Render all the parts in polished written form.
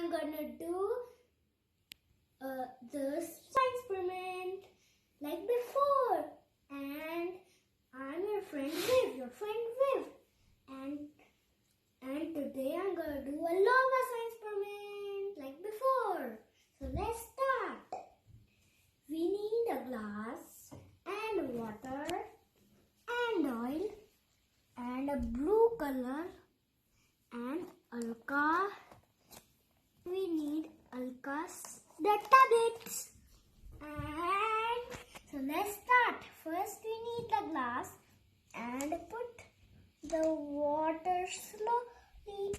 I'm gonna do the science experiment like before. And I'm your friend Viv. And today I'm gonna do a lava science experiment like before. So let's start. We need a glass and water and oil and a blue color and Alka. We need Alka's the tablets. And so let's start. First we need the glass and put the water slowly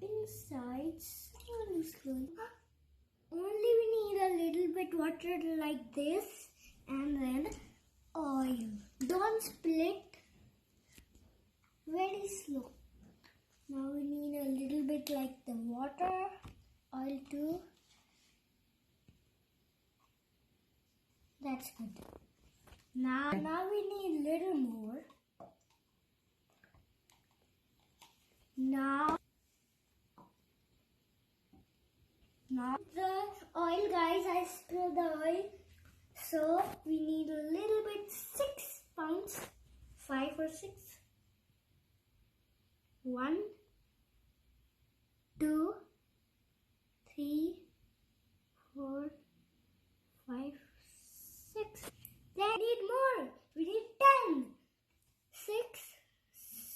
inside. Slowly. Only we need a little bit water like this and then oil. Don't split. Very slow. Now we need a little bit like the water, oil too. That's good. Now we need a little more. Now the oil, guys, I spilled the oil. So we need a little bit, 6 pounds, 5 or 6. 1, 2, 3, 4, 5, 6. Then we need more. We need 10. 6,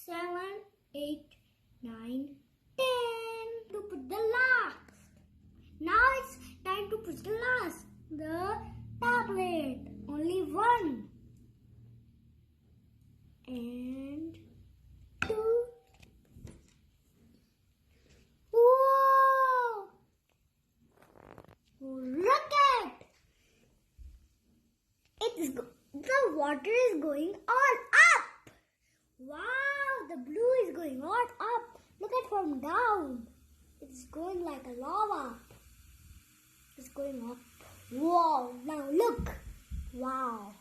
7, 8, 9, 10. To put the last. Now it's time to put the last. The tablet. Only 1. And 2. Whoa! Look at! The water is going all up. Wow, the blue is going all up. Look at from down. It's going like a lava. It's going up. Wow, now look. Wow.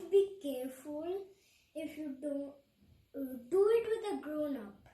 Be careful if you don't do it with a grown-up.